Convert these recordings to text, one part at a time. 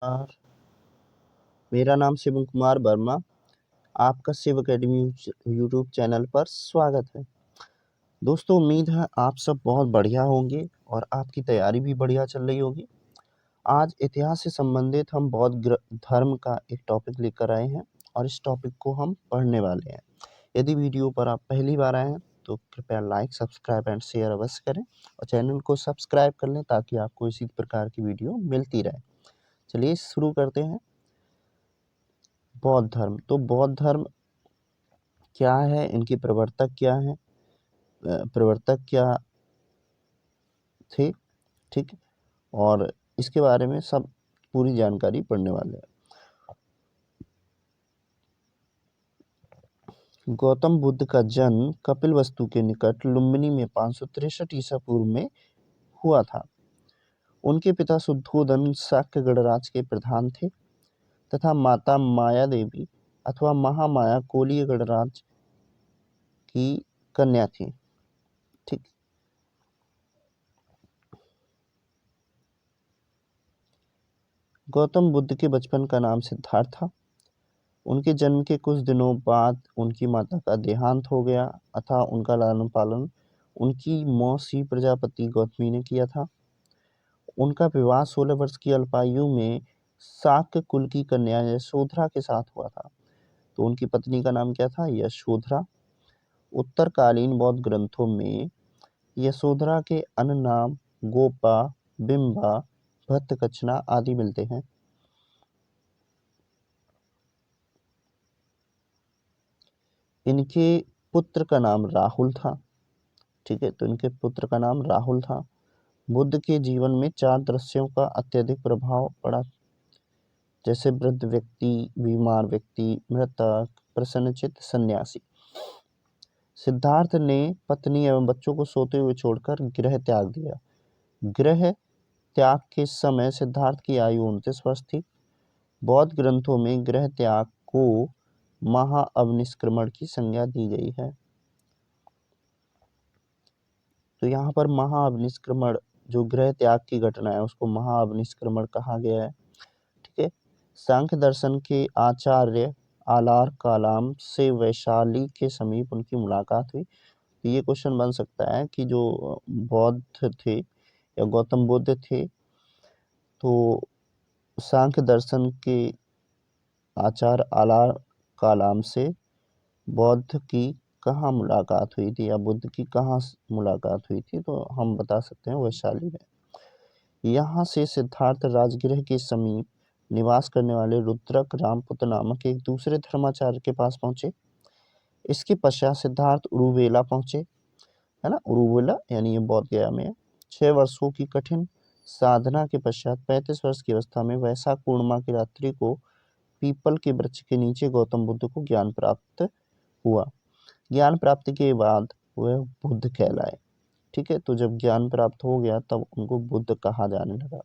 नमस्कार, मेरा नाम शिवम कुमार वर्मा। आपका शिव अकेडमी यूट्यूब चैनल पर स्वागत है। दोस्तों, उम्मीद है आप सब बहुत बढ़िया होंगे और आपकी तैयारी भी बढ़िया चल रही होगी। आज इतिहास से संबंधित हम बौद्ध धर्म का एक टॉपिक लेकर आए हैं और इस टॉपिक को हम पढ़ने वाले हैं। यदि वीडियो पर आप पहली बार आए हैं तो कृपया लाइक, सब्सक्राइब एंड शेयर अवश्य करें और चैनल को सब्सक्राइब कर लें ताकि आपको इसी प्रकार की वीडियो मिलती रहे। चलिए शुरू करते हैं। बौद्ध धर्म। तो बौद्ध धर्म क्या है, इनके प्रवर्तक क्या हैं, प्रवर्तक क्या थे, ठीक है? और इसके बारे में सब पूरी जानकारी पढ़ने वाले हैं। गौतम बुद्ध का जन्म कपिलवस्तु के निकट लुम्बिनी में 563 ईसा पूर्व में हुआ था। उनके पिता शुद्धोधन शाक्य गणराज्य के प्रधान थे तथा माता माया देवी अथवा महामाया कोलीय गणराज्य की कन्या थी, ठीक। गौतम बुद्ध के बचपन का नाम सिद्धार्थ था। उनके जन्म के कुछ दिनों बाद उनकी माता का देहांत हो गया अतः उनका लालन पालन उनकी मौसी प्रजापति गौतमी ने किया था। उनका विवाह 16 वर्ष की अल्पायु में शाक्य कुल की कन्या यशोधरा के साथ हुआ था। तो उनकी पत्नी का नाम क्या था? यशोधरा। उत्तरकालीन बौद्ध ग्रंथों में यशोधरा के अन्य नाम गोपा, बिंबा, भत्तकचना आदि मिलते हैं। इनके पुत्र का नाम राहुल था, ठीक है। तो इनके पुत्र का नाम राहुल था। बुद्ध के जीवन में 4 दृश्यों का अत्यधिक प्रभाव पड़ा, जैसे वृद्ध व्यक्ति, बीमार व्यक्ति, मृतक, प्रसन्नचित्त, सन्यासी। सिद्धार्थ ने पत्नी एवं बच्चों को सोते हुए छोड़कर गृह त्याग दिया। गृह त्याग के समय सिद्धार्थ की आयु 29 वर्ष थी। बौद्ध ग्रंथों में गृह त्याग को महाअवनिष्क्रमण की संज्ञा दी गई है। तो यहाँ पर महाअवनिष्क्रमण, जो गृह त्याग की घटना है, उसको महाअवनिष्क्रमण कहा गया है, ठीक है। सांख्य दर्शन के आचार्य आलार कालाम से वैशाली के समीप उनकी मुलाकात हुई। तो ये क्वेश्चन बन सकता है कि जो बौद्ध थे या गौतम बुद्ध थे, तो सांख्य दर्शन के आचार्य आलार कालाम से बौद्ध की कहाँ मुलाकात हुई थी या बुद्ध की कहाँ मुलाकात हुई थी? तो हम बता सकते हैं वैशाली में। यहाँ से सिद्धार्थ राजगृह के समीप निवास करने वाले रुद्रक रामपुत्र नामक एक दूसरे धर्माचार्य के पास पहुंचे। इसके पश्चात सिद्धार्थ उरुवेला पहुंचे, है ना। उरुवेला यानी ये बौद्ध गया में है। 6 वर्षों की कठिन साधना के पश्चात 35 वर्ष की अवस्था में वैशाख पूर्णिमा की रात्रि को पीपल के वृक्ष के नीचे गौतम बुद्ध को ज्ञान प्राप्त हुआ। ज्ञान प्राप्ति के बाद वह बुद्ध कहलाए, ठीक है। तो जब ज्ञान प्राप्त हो गया तब उनको बुद्ध कहा जाने लगा।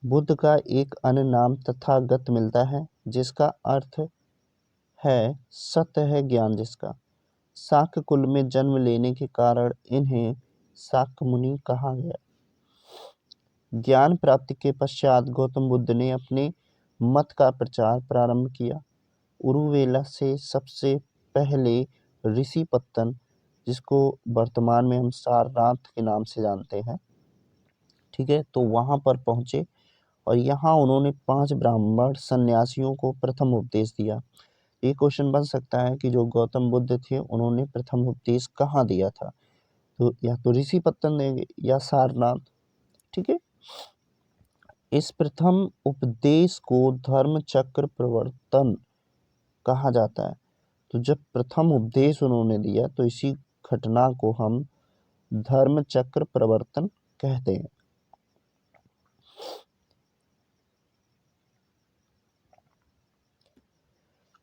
बुद्ध का एक अन्य नाम तथागत मिलता है, जिसका अर्थ है सत्य है ज्ञान जिसका। शाक्य कुल में जन्म लेने के कारण इन्हें शाक्य मुनि कहा गया। ज्ञान प्राप्ति के पश्चात गौतम बुद्ध ने अपने मत का प्रचार प्रारंभ किया। उरुवेला से सबसे पहले ऋषि पत्तन, जिसको वर्तमान में हम सारनाथ के नाम से जानते हैं, ठीक है, तो वहां पर पहुंचे और यहाँ उन्होंने 5 ब्राह्मण सन्यासियों को प्रथम उपदेश दिया। ये क्वेश्चन बन सकता है कि जो गौतम बुद्ध थे उन्होंने प्रथम उपदेश कहाँ दिया था? तो या तो ऋषि पत्तन देंगे या सारनाथ, ठीक है। इस प्रथम उपदेश को धर्म चक्र प्रवर्तन कहा जाता है। तो जब प्रथम उपदेश उन्होंने दिया तो इसी घटना को हम धर्म चक्र प्रवर्तन कहते हैं।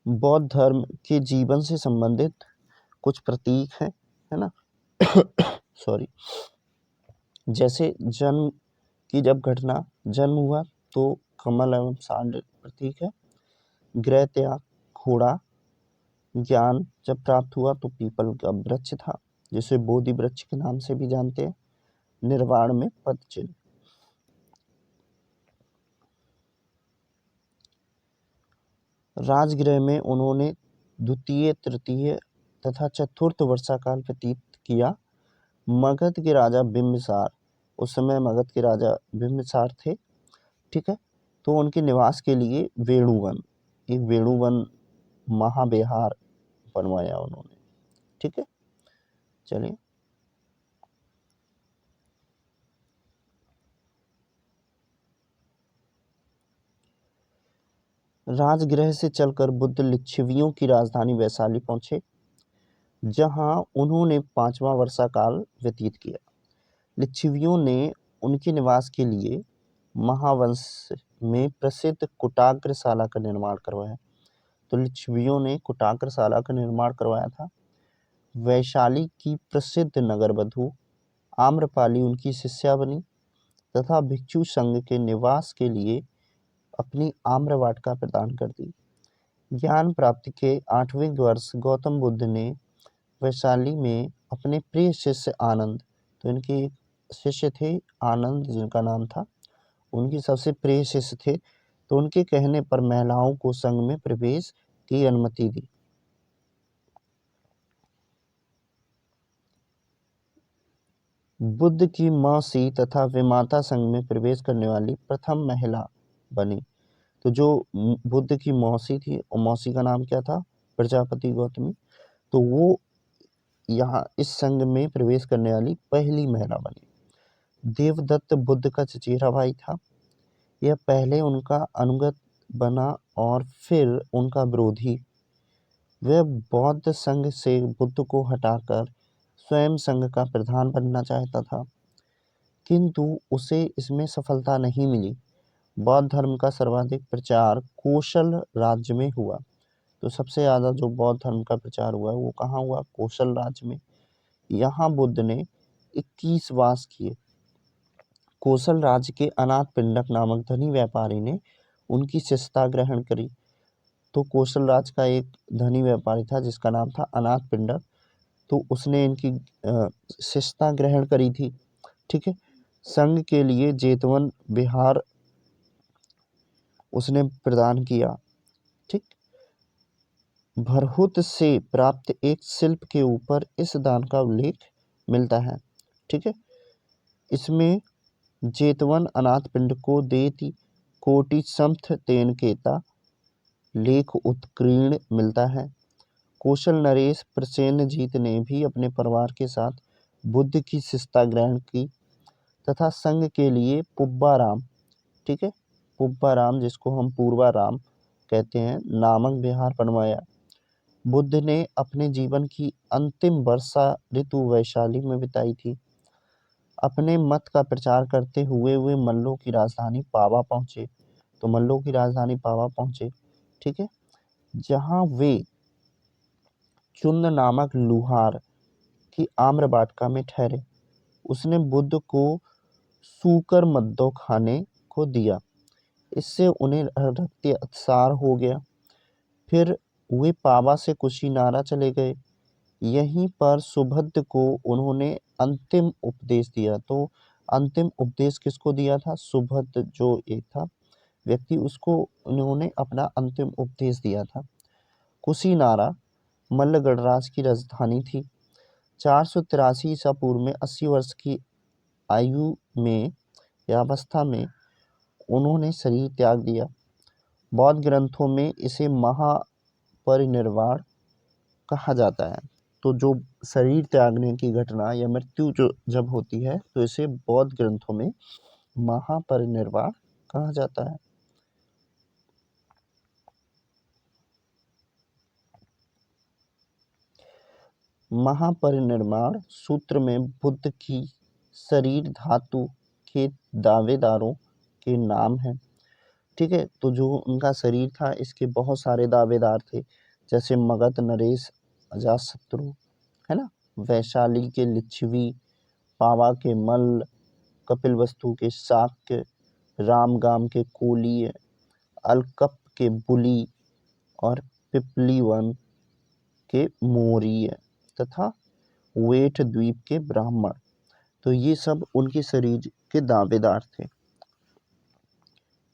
बौद्ध धर्म के जीवन से संबंधित कुछ प्रतीक हैं, है ना। सॉरी। जैसे जन्म की जब घटना, जन्म हुआ तो कमल एवं सांड प्रतीक है। गृह त्याग घोड़ा, ज्ञान जब प्राप्त हुआ तो पीपल का वृक्ष था, जिसे बोधि वृक्ष के नाम से भी जानते हैं। निर्वाण में पद चिन्ह। राजगृह में उन्होंने द्वितीय, तृतीय तथा चतुर्थ वर्षाकाल व्यतीत किया। मगध के राजा बिंबिसार, उस समय मगध के राजा बिंबिसार थे, ठीक है। तो उनके निवास के लिए वेणुवन, एक वेणुवन महाविहार बनवाया उन्होंने, ठीक है। चलिए, राजगृह से चलकर बुद्ध लिच्छवियों की राजधानी वैशाली पहुंचे, जहां उन्होंने 5वां वर्षाकाल व्यतीत किया। लिच्छवियों ने उनके निवास के लिए महावंश में प्रसिद्ध कुटाग्रशाला का निर्माण करवाया। तो लिच्छवियों ने कुटाग्रशाला का निर्माण करवाया था। वैशाली की प्रसिद्ध नगरवधु आम्रपाली उनकी शिष्या बनी तथा भिक्षु संघ के निवास के लिए अपनी आम्रवाटिका प्रदान कर दी। ज्ञान प्राप्ति के 8वें वर्ष गौतम बुद्ध ने वैशाली में अपने प्रिय शिष्य आनंद, तो इनके एक शिष्य थे आनंद जिनका नाम था, उनकी सबसे प्रिय शिष्य थे, तो उनके कहने पर महिलाओं को संघ में प्रवेश की अनुमति दी। बुद्ध की मौसी तथा विमाता संघ में प्रवेश करने वाली प्रथम महिला बनी। तो जो बुद्ध की मौसी थी, और मौसी का नाम क्या था, प्रजापति गौतमी, तो वो यहाँ इस संघ में प्रवेश करने वाली पहली महिला बनी। देवदत्त बुद्ध का चचेरा भाई था। यह पहले उनका अनुगत बना और फिर उनका विरोधी। वह बौद्ध संघ से बुद्ध को हटाकर स्वयं संघ का प्रधान बनना चाहता था, किंतु उसे इसमें सफलता नहीं मिली। बौद्ध धर्म का सर्वाधिक प्रचार कौशल राज्य में हुआ। तो सबसे ज़्यादा जो बौद्ध धर्म का प्रचार हुआ वो कहाँ हुआ, कौशल राज्य में। यहाँ बुद्ध ने 21 वास किए। कौशल राज्य के अनाथ पिंडक नामक धनी व्यापारी ने उनकी शिष्यता ग्रहण करी। तो कौशल राज्य का एक धनी व्यापारी था जिसका नाम था अनाथ पिंडक, तो उसने इनकी शिष्यता ग्रहण करी थी, ठीक है। संघ के लिए जेतवन विहार उसने प्रदान किया, ठीक। भरहुत से प्राप्त एक शिल्प के ऊपर इस दान का उल्लेख मिलता है, ठीक है। इसमें जेतवन अनाथ पिंड को देती कोटि समथ तेन केता लेख उत्कीर्ण मिलता है। कौशल नरेश प्रसेनजीत ने भी अपने परिवार के साथ बुद्ध की शिष्यता ग्रहण की तथा संघ के लिए पुब्बाराम, ठीक है, पुब्बाराम जिसको हम पूर्वाराम कहते हैं, नामक विहार बनवाया। बुद्ध ने अपने जीवन की अंतिम वर्षा ऋतु वैशाली में बिताई थी। अपने मत का प्रचार करते हुए वे मल्लों की राजधानी पावा पहुंचे। तो मल्लों की राजधानी पावा पहुंचे, ठीक है, जहां वे चुन्न नामक लुहार की आम्रवाटिका में ठहरे। उसने बुद्ध को सूकर मद्दो खाने को दिया। इससे उन्हें रक्तचाप हो गया। फिर वे पावा से कुशीनारा चले गए। यहीं पर सुभद्र को उन्होंने अंतिम उपदेश दिया। तो अंतिम उपदेश किसको दिया था, सुभद्र जो एक था व्यक्ति, उसको उन्होंने अपना अंतिम उपदेश दिया था। कुशीनारा मल्ल गणराज की राजधानी थी। 483 ईसा पूर्व में 80 वर्ष की आयु में या अवस्था में उन्होंने शरीर त्याग दिया। बौद्ध ग्रंथों में इसे महापरिनिर्वाण कहा जाता है। तो जो शरीर त्यागने की घटना या मृत्यु जो जब होती है तो इसे बौद्ध ग्रंथों में महापरिनिर्वाण कहा जाता है। महापरिनिर्वाण सूत्र में बुद्ध की शरीर धातु के दावेदारों के नाम हैं, ठीक है। तो जो उनका शरीर था इसके बहुत सारे दावेदार थे, जैसे मगध नरेश अजातशत्रु, है ना, वैशाली के लिच्छवी, पावा के मल्ल, कपिलवस्तु के शाक्य, रामगाम के कोलीय, अलकप के बुली और पिपलीवन के मौर्य तथा वेठ द्वीप के ब्राह्मण। तो ये सब उनके शरीर के दावेदार थे।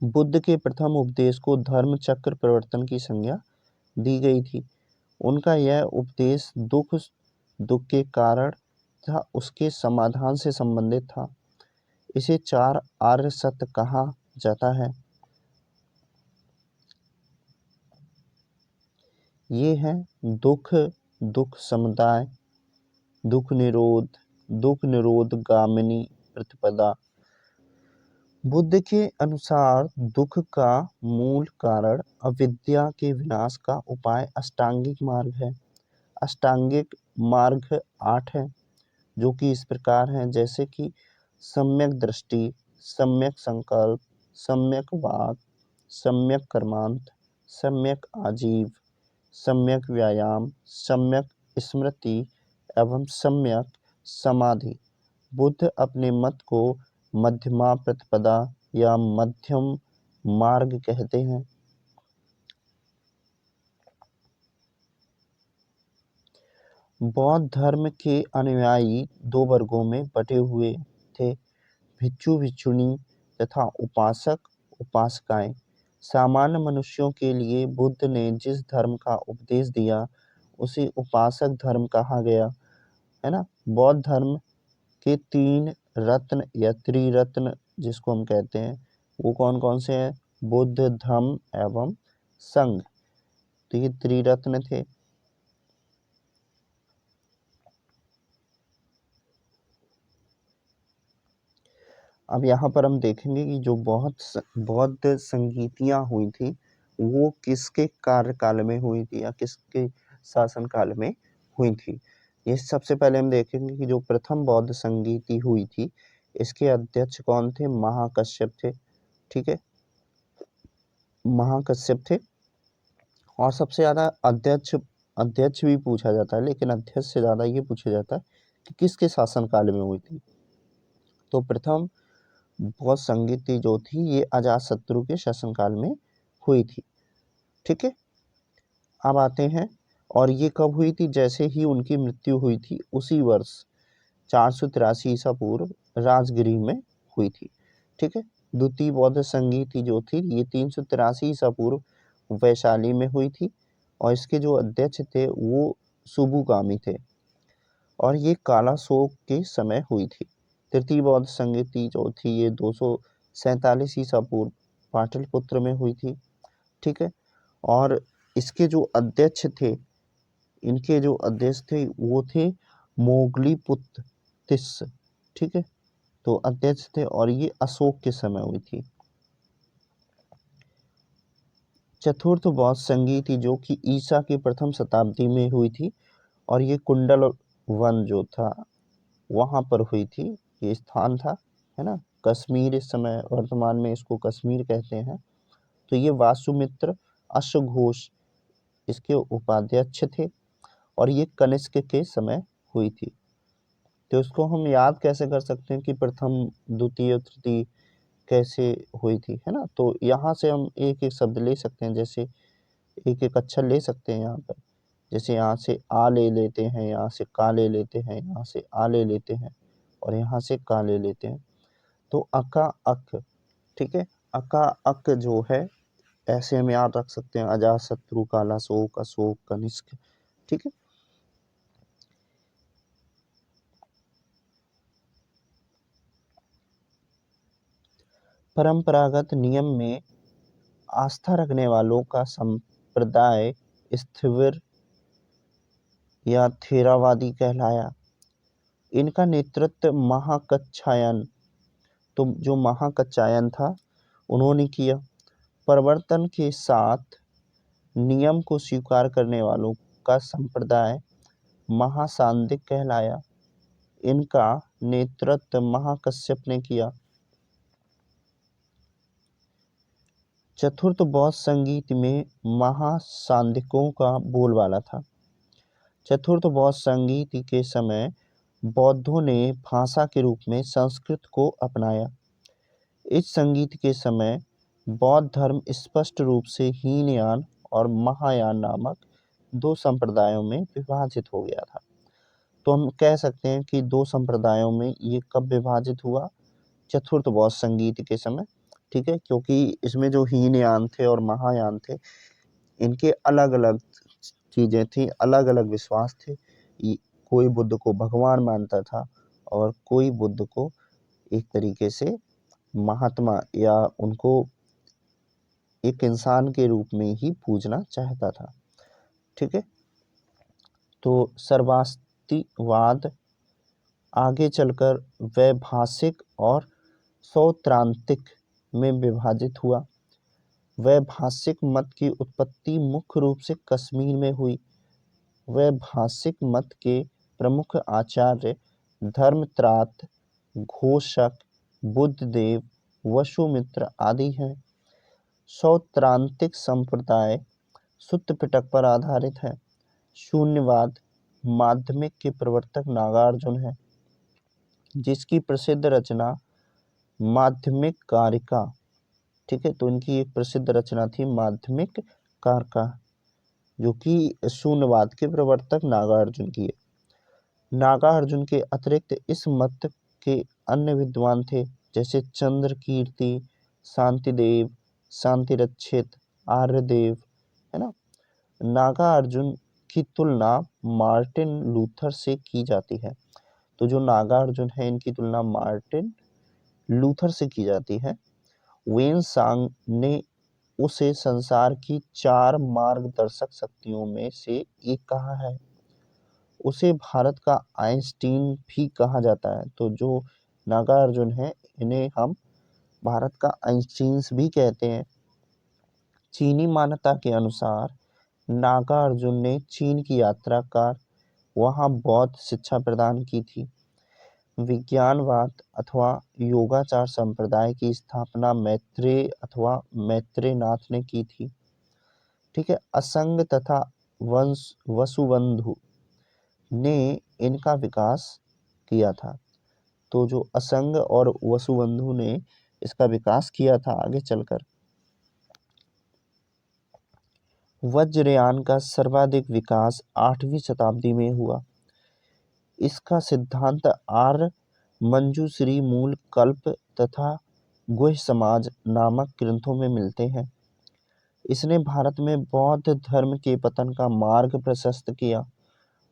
बुद्ध के प्रथम उपदेश को धर्म चक्र प्रवर्तन की संज्ञा दी गई थी। उनका यह उपदेश दुख के कारण तथा उसके समाधान से संबंधित था। इसे 4 आर्य सत्य कहा जाता है। ये है दुख समुदाय, दुख निरोध गामिनी प्रतिपदा। बुद्ध के अनुसार दुख का मूल कारण अविद्या के विनाश का उपाय अष्टांगिक मार्ग है। अष्टांगिक मार्ग 8 है, जो कि इस प्रकार हैं, जैसे कि सम्यक दृष्टि, सम्यक संकल्प, सम्यक वाक, सम्यक कर्मांत, सम्यक आजीव, सम्यक व्यायाम, सम्यक स्मृति एवं सम्यक समाधि। बुद्ध अपने मत को मध्यमा प्रतिपदा या मध्यम मार्ग कहते हैं। बौद्ध धर्म के अनुयायी 2 वर्गों में बटे हुए थे, भिक्षु भिक्षुणी तथा उपासक उपासिकाएं। सामान्य मनुष्यों के लिए बुद्ध ने जिस धर्म का उपदेश दिया उसे उपासक धर्म कहा गया, है ना। बौद्ध धर्म के 3 रत्न या त्रिरत्न जिसको हम कहते हैं, वो कौन कौन से हैं? बुद्ध, धम्म एवं संघ। तो ये त्रिरत्न थे। अब यहाँ पर हम देखेंगे कि जो बौद्ध संगीतियाँ हुई थी वो किसके कार्यकाल में हुई थी या किसके शासन काल में हुई थी। ये सबसे पहले हम देखेंगे कि जो प्रथम बौद्ध संगीति हुई थी इसके अध्यक्ष कौन थे? महाकश्यप थे। ठीक है, महाकश्यप थे। और सबसे ज्यादा अध्यक्ष भी पूछा जाता है, लेकिन अध्यक्ष से ज्यादा ये पूछा जाता है कि किसके शासन काल में हुई थी। तो प्रथम बौद्ध संगीति जो थी ये अजातशत्रु के शासनकाल में हुई थी। ठीक है, अब आते हैं, और ये कब हुई थी? जैसे ही उनकी मृत्यु हुई थी उसी वर्ष 483 ईसा पूर्व राजगिरी में हुई थी। ठीक है, द्वितीय बौद्ध संगीति जो थी ये 383 ईसा पूर्व वैशाली में हुई थी, और इसके जो अध्यक्ष थे वो सुबुगामी थे, और ये काला शोक के समय हुई थी। तृतीय बौद्ध संगीति जो थी ये 247 ईसा पूर्व पाटलिपुत्र में हुई थी। ठीक है, और इसके जो अध्यक्ष थे, इनके जो अध्यक्ष थे वो थे मोगलीपुत्र तिस्स। ठीक है, तो अध्यक्ष थे, और ये अशोक के समय हुई थी। चतुर्थ बौद्ध संगीति जो कि ईसा की प्रथम शताब्दी में हुई थी, और ये कुंडल वन जो था वहां पर हुई थी। ये स्थान था, है ना, कश्मीर। इस समय वर्तमान में इसको कश्मीर कहते हैं। तो ये वासुमित्र अश्वघोष इसके उपाध्यक्ष थे, और ये कनिष्क के समय हुई थी। तो इसको हम याद कैसे कर सकते हैं कि प्रथम द्वितीय तृतीय कैसे हुई थी, है ना। तो यहाँ से हम एक एक शब्द ले सकते हैं, जैसे एक एक अक्षर ले सकते हैं यहाँ पर। जैसे यहाँ से आ ले लेते हैं, यहाँ से का ले लेते हैं, यहाँ से आ ले लेते हैं, और यहाँ से का ले लेते हैं। तो अका अक, ठीक है, अका अक जो है ऐसे हम याद रख सकते हैं, अजातशत्रु, काला शोक, अशोक, कनिष्क। ठीक है, परंपरागत नियम में आस्था रखने वालों का संप्रदाय स्थिविर या थेरावादी कहलाया। इनका नेतृत्व महाकच्छायन, तो जो महाकच्छायन था उन्होंने किया। परिवर्तन के साथ नियम को स्वीकार करने वालों का संप्रदाय महासांदिक कहलाया। इनका नेतृत्व महाकश्यप ने किया। चतुर्थ बौद्ध संगीत में महासांदिकों का बोलबाला था। चतुर्थ बौद्ध संगीति के समय बौद्धों ने भाषा के रूप में संस्कृत को अपनाया। इस संगीत के समय बौद्ध धर्म स्पष्ट रूप से हीनयान और महायान नामक 2 संप्रदायों में विभाजित हो गया था। तो हम कह सकते हैं कि दो संप्रदायों में ये कब विभाजित हुआ, चतुर्थ बौद्ध संगीत के समय, ठीक है, क्योंकि इसमें जो हीनयान थे और महायान थे, इनके अलग अलग चीजें थी, अलग अलग विश्वास थे। कोई बुद्ध को भगवान मानता था और कोई बुद्ध को एक तरीके से महात्मा या उनको एक इंसान के रूप में ही पूजना चाहता था, ठीक है। तो सर्वास्तिवाद आगे चलकर वैभाषिक और सौत्रांतिक में विभाजित हुआ। वैभाषिक मत की उत्पत्ति मुख्य रूप से कश्मीर में हुई। वैभाषिक मत के प्रमुख आचार्य धर्मत्रात, घोषक, बुद्धदेव, वसुमित्र आदि हैं। सौत्रांतिक संप्रदाय सुत्त पिटक पर आधारित है। शून्यवाद माध्यमिक के प्रवर्तक नागार्जुन है, जिसकी प्रसिद्ध रचना माध्यमिक कारिका, ठीक है। तो इनकी एक प्रसिद्ध रचना थी माध्यमिक कारिका, जो कि शून्यवाद के प्रवर्तक नागार्जुन की है। नागार्जुन के अतिरिक्त इस मत के अन्य विद्वान थे, जैसे चंद्रकीर्ति, शांतिदेव, शांतिरक्षित, आर्यदेव, है ना। नागार्जुन की तुलना मार्टिन लूथर से की जाती है। तो जो नागार्जुन है, इनकी तुलना मार्टिन लूथर से की जाती है। वेन सांग ने उसे संसार की 4 मार्गदर्शक शक्तियों में से एक कहा है। उसे भारत का आइंस्टीन भी कहा जाता है। तो जो नागार्जुन है, इन्हें हम भारत का आइंस्टीन भी कहते हैं। चीनी मान्यता के अनुसार नागार्जुन ने चीन की यात्रा कर वहां बौद्ध शिक्षा प्रदान की थी। विज्ञानवाद अथवा योगाचार संप्रदाय की स्थापना मैत्रेय अथवा मैत्रेयनाथ ने की थी, ठीक है। असंग तथा वसुबंधु ने इनका विकास किया था। तो जो असंग और वसुबंधु ने इसका विकास किया था आगे चलकर। वज्रयान का सर्वाधिक विकास 8वीं शताब्दी में हुआ। इसका सिद्धांत आर्य मंजूश्री, मूल कल्प तथा गुह्य समाज नामक ग्रंथों में मिलते हैं। इसने भारत में बौद्ध धर्म के पतन का मार्ग प्रशस्त किया।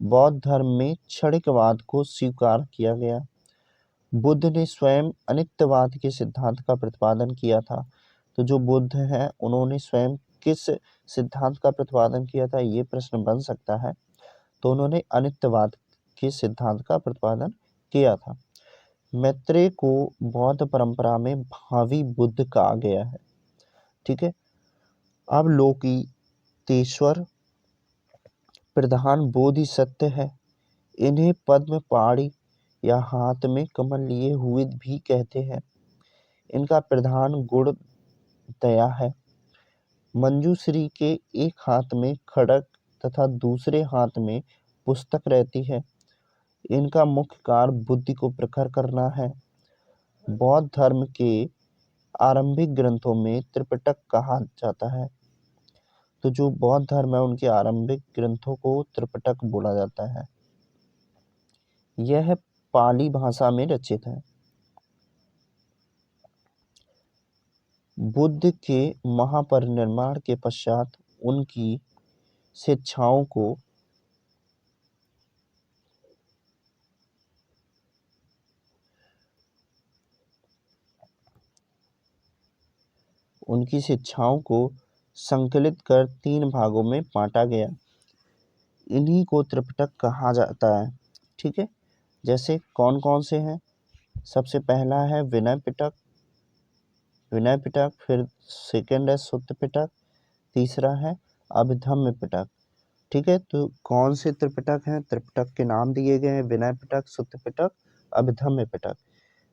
बौद्ध धर्म में क्षणिकवाद को स्वीकार किया गया। बुद्ध ने स्वयं अनित्यवाद के सिद्धांत का प्रतिपादन किया था। तो जो बुद्ध हैं, उन्होंने स्वयं किस सिद्धांत का प्रतिपादन किया था, ये प्रश्न बन सकता है। तो उन्होंने अनित्यवाद के सिद्धांत का प्रतिपादन किया था। मैत्रेय को बौद्ध परंपरा में भावी बुद्ध कहा गया है, ठीक है। अब लोकितेश्वर प्रधान बोधिसत्व है। इन्हें पद्म पाणि या हाथ में कमल लिए हुए भी कहते हैं। इनका प्रधान गुण दया है। मंजूश्री के एक हाथ में खड्ग तथा दूसरे हाथ में पुस्तक रहती है। इनका मुख्य कार्य बुद्धि को प्रखर करना है। बौद्ध धर्म के आरंभिक ग्रंथों में त्रिपिटक कहा जाता है। तो जो बौद्ध धर्म है, उनके आरंभिक ग्रंथों को त्रिपिटक बोला जाता है। यह पाली भाषा में रचित है। बुद्ध के महापरिनिर्वाण के पश्चात उनकी शिक्षाओं को संकलित कर 3 भागों में बांटा गया। इन्हीं को त्रिपिटक कहा जाता है, ठीक है। जैसे कौन कौन से हैं? सबसे पहला है विनय पिटक, फिर सेकंड है सुत्त पिटक, तीसरा है अभिधम्म पिटक, ठीक है। तो कौन से त्रिपिटक हैं? त्रिपिटक के नाम दिए गए हैं विनय पिटक, सुत्त पिटक, अभिधम्म पिटक।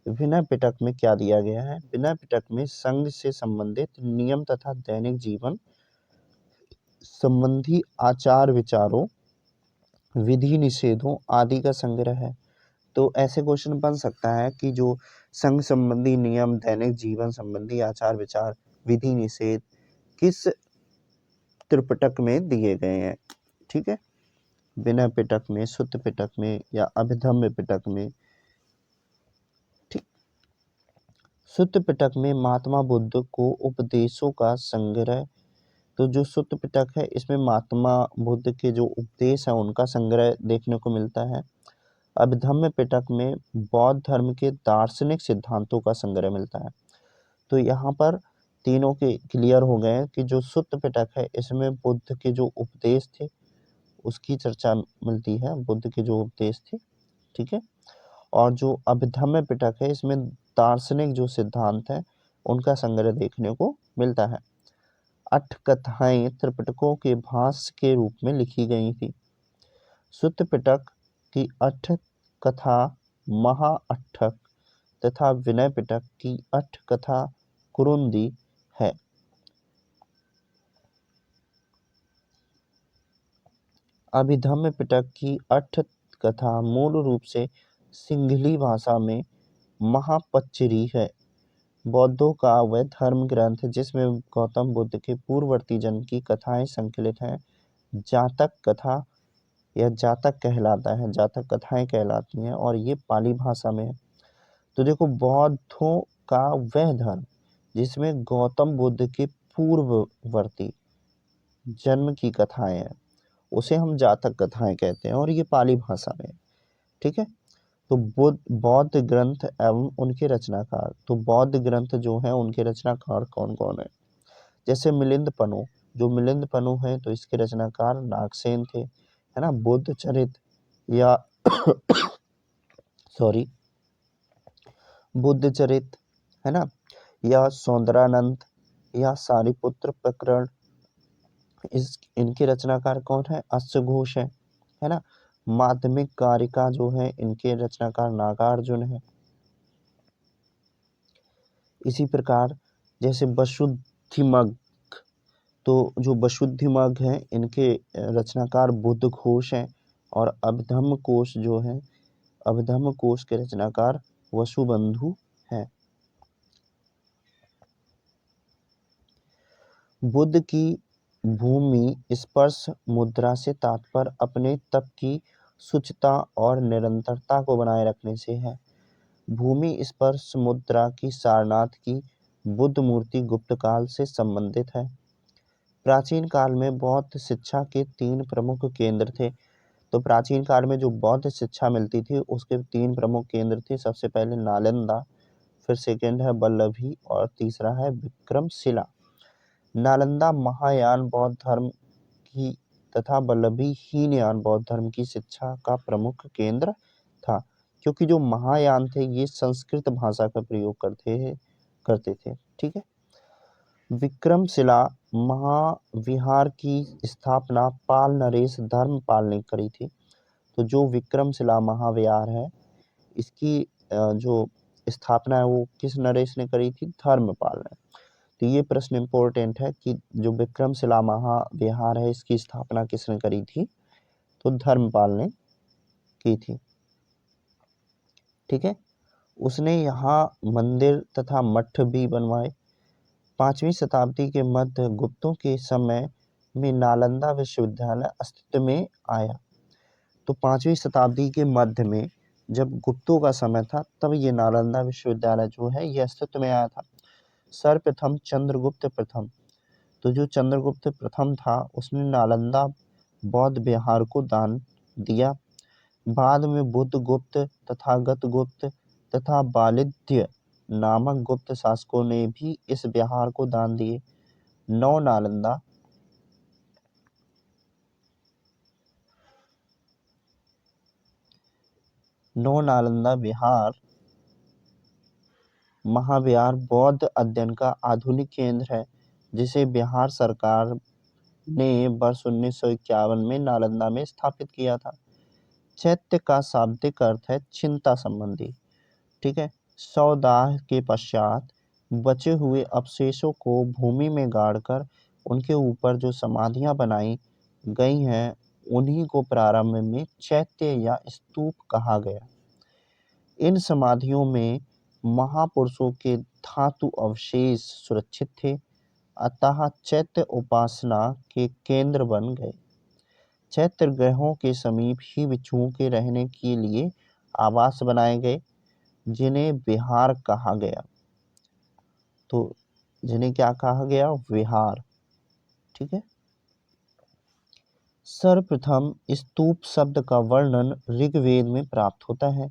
विनय पिटक में क्या दिया गया है? विनय पिटक में संघ से संबंधित नियम तथा दैनिक जीवन संबंधी आचार विचारों, विधि निषेधों आदि का संग्रह है। तो ऐसे क्वेश्चन बन सकता है कि जो संघ संबंधी नियम, दैनिक जीवन संबंधी आचार विचार, विधि निषेध किस त्रिपिटक में दिए गए हैं, ठीक है। विनय पिटक में, सुत्त पिटक में या अभिधम्य पिटक में। ठीक, सुत्त पिटक में महात्मा बुद्ध को उपदेशों का संग्रह, तो जो सुत्त पिटक है इसमें महात्मा बुद्ध के जो उपदेश है उनका संग्रह देखने को मिलता है। अभिधम्य पिटक में बौद्ध धर्म के दार्शनिक सिद्धांतों का संग्रह मिलता है। तो यहाँ पर तीनों के क्लियर हो गए कि जो सुत्त पिटक है इसमें बुद्ध के जो उपदेश थे उसकी चर्चा मिलती है, बुद्ध के जो उपदेश थे। ठीक है, और जो अभिधम्य पिटक है इसमें दार्शनिक जो सिद्धांत है उनका संग्रह देखने को मिलता है। 8 कथाएं त्रिपिटकों के भाष्य के रूप में लिखी गई थी। सुत्त पिटक की 8 कथा महाअट्ठक तथा विनय पिटक की 8 कथा कुरुंदी है। अभिधम्य पिटक की 8 कथा मूल रूप से सिंहली भाषा में महापच्चरी है। बौद्धों का वह धर्म ग्रंथ जिसमें गौतम बुद्ध के पूर्ववर्ती जन्म की कथाएं संकलित हैं, जातक कथा या जातक कहलाता है, जातक कथाएं कहलाती हैं और ये पाली भाषा में है। तो देखो, बौद्धों का वह धर्म जिसमें गौतम बुद्ध के पूर्ववर्ती जन्म की कथाएं हैं उसे हम जातक कथाएं कहते हैं और ये पाली भाषा में है। ठीक है, तो बौद्ध ग्रंथ एवं उनके रचनाकार, तो बौद्ध ग्रंथ जो है उनके रचनाकार कौन कौन है? जैसे मिलिंद पनु, जो मिलिंद पनु है तो इसके रचनाकार नागसेन थे, है ना। बुद्ध चरित या सॉरी बुद्ध चरित, है ना, या सौंदरानंद या सारिपुत्र प्रकरण, इनके रचनाकार कौन है? अश्वघोष है ना। माध्यमिक कारिका जो है इनके रचनाकार नागार्जुन है। इसी प्रकार जैसे वसुद्धिमग, तो जो वसुद्धिमग है इनके रचनाकार बुद्ध घोष हैं और अभिधम्म कोश जो है, अभिधम्म कोश के रचनाकार वसुबंधु हैं। बुद्ध की भूमि स्पर्श मुद्रा से तात्पर्य अपने तप की शुचिता और निरंतरता को बनाए रखने से है। भूमि स्पर्श मुद्रा की सारनाथ की बुद्ध मूर्ति गुप्त काल से संबंधित है। प्राचीन काल में बौद्ध शिक्षा के 3 प्रमुख केंद्र थे। तो प्राचीन काल में जो बौद्ध शिक्षा मिलती थी उसके 3 प्रमुख केंद्र थे। सबसे पहले नालंदा, फिर सेकंड है वल्लभी और तीसरा है विक्रमशिला। नालंदा महायान बौद्ध धर्म की तथा वल्लभी हीनयान बौद्ध धर्म की शिक्षा का प्रमुख केंद्र था, क्योंकि जो महायान थे ये संस्कृत भाषा का प्रयोग करते थे। ठीक है, विक्रमशिला महाविहार की स्थापना पाल नरेश धर्मपाल ने करी थी। तो जो विक्रमशिला महाविहार है इसकी जो स्थापना है वो किस नरेश ने करी थी? धर्मपाल ने। तो ये प्रश्न इंपॉर्टेंट है कि जो विक्रमशिला महाविहार है इसकी स्थापना किसने करी थी? तो धर्मपाल ने की थी। ठीक है, उसने यहाँ मंदिर तथा मठ भी बनवाए। 5वीं शताब्दी के मध्य गुप्तों के समय में नालंदा विश्वविद्यालय अस्तित्व में आया। तो 5वीं शताब्दी के मध्य में जब गुप्तों का समय था तब ये नालंदा विश्वविद्यालय जो है ये अस्तित्व में आया था। सर्वप्रथम चंद्रगुप्त प्रथम, तो जो चंद्रगुप्त प्रथम था उसने नालंदा बौद्ध विहार को दान दिया। बाद में बुद्ध गुप्त, तथागत गुप्त तथा बालिद्य नामक गुप्त शासकों ने भी इस विहार को दान दिए। नौ नालंदा विहार महाविहार बौद्ध अध्ययन का आधुनिक केंद्र है, जिसे बिहार सरकार ने वर्ष 1951 में नालंदा में स्थापित किया था। चैत्य का शाब्दिक अर्थ है चिंता संबंधी। ठीक है, 100 दाह के पश्चात बचे हुए अवशेषों को भूमि में गाड़कर उनके ऊपर जो समाधियां बनाई गई हैं उन्हीं को प्रारंभ में चैत्य या स्तूप कहा गया। इन समाधियों में महापुरुषों के धातु अवशेष सुरक्षित थे, अतः चैत्य उपासना के केंद्र बन गए। चैत्र ग्रहों के समीप ही बिच्छुओं के रहने के लिए आवास बनाए गए, जिन्हें विहार कहा गया। तो जिन्हें क्या कहा गया? विहार। ठीक है। सर्वप्रथम स्तूप शब्द का वर्णन ऋग्वेद में प्राप्त होता है।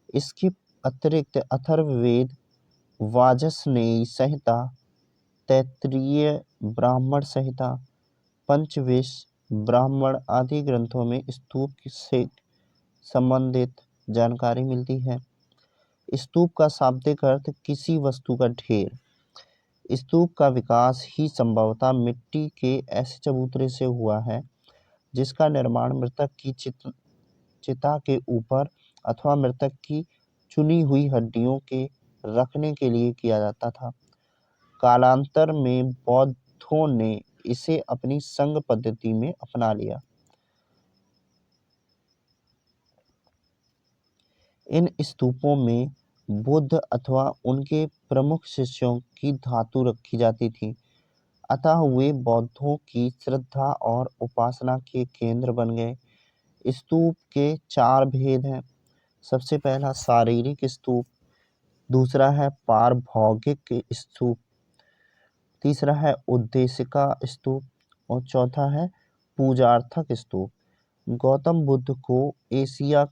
इसके अतिरिक्त अथर्ववेद, वाजसनेयी संहिता, तैत्तिरीय ब्राह्मण संहिता, पंचविश ब्राह्मण आदि ग्रंथों में स्तूप से संबंधित जानकारी मिलती है। स्तूप का शाब्दिक अर्थ किसी वस्तु का ढेर। स्तूप का विकास ही संभवतः मिट्टी के ऐसे चबूतरे से हुआ है जिसका निर्माण मृतक की चिता के ऊपर अथवा मृतक की चुनी हुई हड्डियों के रखने के लिए किया जाता था। कालांतर में बौद्धों ने इसे अपनी संघ पद्धति में अपना लिया। इन स्तूपों में बुद्ध अथवा उनके प्रमुख शिष्यों की धातु रखी जाती थी, अतः वे बौद्धों की श्रद्धा और उपासना के केंद्र बन गए। स्तूप के 4 भेद हैं। सबसे पहला शारीरिक स्तूप, दूसरा है पारभौगिक स्तूप, तीसरा है उद्देशिका स्तूप और चौथा है पूजार्थक स्तूप। गौतम बुद्ध को एशिया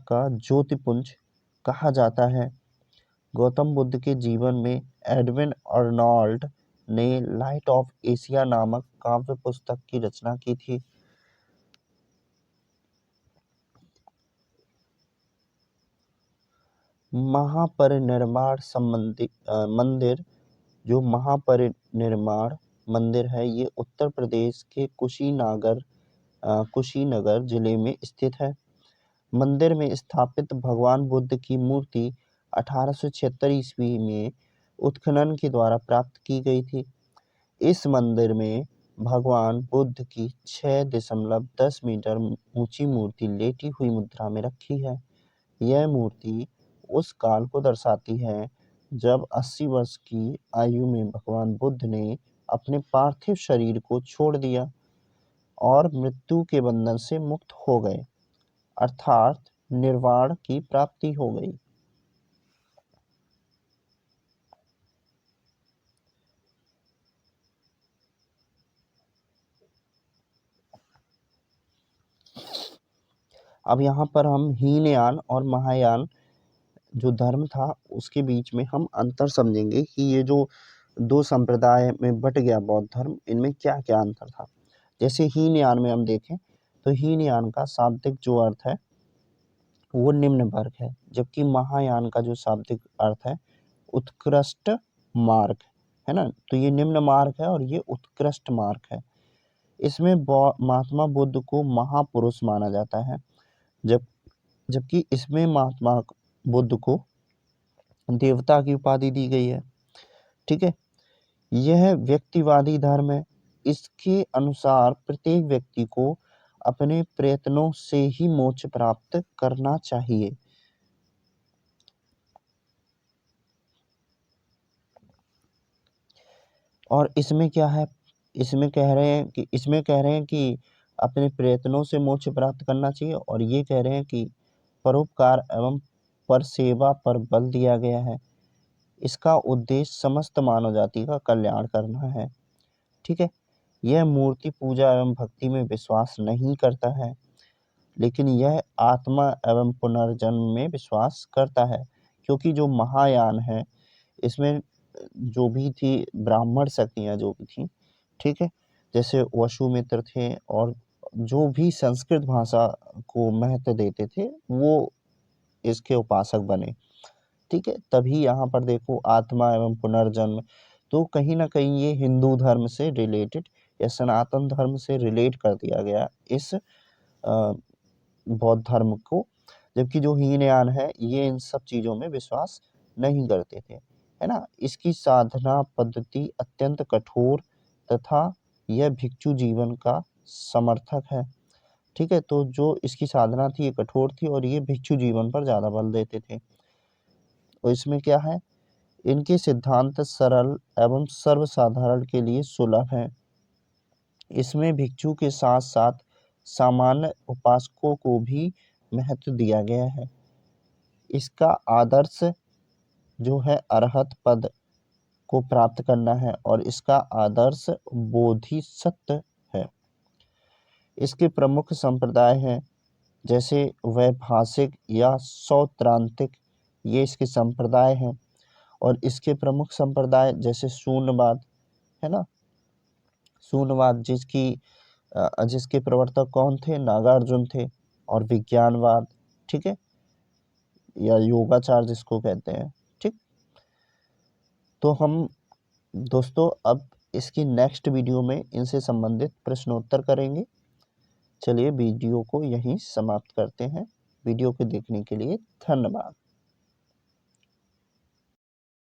का ज्योतिपुंज कहा जाता है। गौतम बुद्ध के जीवन में एडविन अर्नॉल्ड ने लाइट ऑफ एशिया नामक काव्य पुस्तक की रचना की थी। महापरिनिर्वाण संबंधी मंदिर, जो महापरिनिर्वाण मंदिर है, ये उत्तर प्रदेश के कुशीनगर जिले में स्थित है। मंदिर में स्थापित भगवान बुद्ध की मूर्ति 1876 ईस्वी में उत्खनन के द्वारा प्राप्त की गई थी। इस मंदिर में भगवान बुद्ध की 6.10 मीटर ऊंची मूर्ति लेटी हुई मुद्रा में रखी है। यह मूर्ति उस काल को दर्शाती है जब 80 वर्ष की आयु में भगवान बुद्ध ने अपने पार्थिव शरीर को छोड़ दिया और मृत्यु के बंधन से मुक्त हो गए, अर्थात निर्वाण की प्राप्ति हो गई। अब यहाँ पर हम हीनयान और महायान जो धर्म था उसके बीच में हम अंतर समझेंगे कि ये जो 2 संप्रदाय में बट गया बौद्ध धर्म, इनमें क्या क्या अंतर था। जैसे हीनयान में हम देखें तो हीनयान का शाब्दिक जो अर्थ है वो निम्न वर्ग है, जबकि महायान का जो शाब्दिक अर्थ है उत्कृष्ट मार्ग है ना। तो ये निम्न मार्ग है और ये उत्कृष्ट मार्ग है। इसमें महात्मा बुद्ध को महापुरुष माना जाता है, जबकि इसमें महात्मा बुद्ध को देवता की उपाधि दी गई है। ठीक है। यह व्यक्तिवादी धर्म है। इसके अनुसार प्रत्येक व्यक्ति को अपने प्रयत्नों से ही मोक्ष प्राप्त करना चाहिए। और इसमें क्या है? इसमें कह रहे हैं कि अपने प्रयत्नों से मोक्ष प्राप्त करना चाहिए, और ये कह रहे हैं कि परोपकार एवं परसेवा पर बल दिया गया है। इसका उद्देश्य समस्त मानव जाति का कल्याण करना है। ठीक है। यह मूर्ति पूजा एवं भक्ति में विश्वास नहीं करता है, लेकिन यह आत्मा एवं पुनर्जन्म में विश्वास करता है, क्योंकि जो महायान है इसमें जो भी थी ब्राह्मण शक्तियाँ जो भी थी, ठीक है, जैसे वसुमित्र थे और जो भी संस्कृत भाषा को महत्व देते थे वो इसके उपासक बने। ठीक है। तभी यहाँ पर देखो आत्मा एवं पुनर्जन्म, तो कहीं ना कहीं ये हिंदू धर्म से रिलेटेड या सनातन धर्म से रिलेट कर दिया गया इस बौद्ध धर्म को, जबकि जो हीनयान है ये इन सब चीज़ों में विश्वास नहीं करते थे, है ना। इसकी साधना पद्धति अत्यंत कठोर तथा यह भिक्षु जीवन का समर्थक है। ठीक है। तो जो इसकी साधना थी ये कठोर थी और ये भिक्षु जीवन पर ज़्यादा बल देते थे। और इसमें क्या है, इनके सिद्धांत सरल एवं सर्वसाधारण के लिए सुलभ हैं। इसमें भिक्षु के साथ साथ सामान्य उपासकों को भी महत्व दिया गया है। इसका आदर्श जो है अरहत पद को प्राप्त करना है और इसका आदर्श बोधिसत्व है। इसके प्रमुख संप्रदाय हैं जैसे वैभाषिक या सौत्रांतिक, ये इसके संप्रदाय हैं। और इसके प्रमुख संप्रदाय जैसे शून्यवाद है ना, शून्यवाद जिसके प्रवर्तक कौन थे, नागार्जुन थे। और विज्ञानवाद, ठीक है, या योगाचार जिसको कहते हैं, ठीक। तो हम दोस्तों अब इसकी नेक्स्ट वीडियो में इनसे संबंधित प्रश्नोत्तर करेंगे। चलिए वीडियो को यहीं समाप्त करते हैं। वीडियो को देखने के लिए धन्यवाद।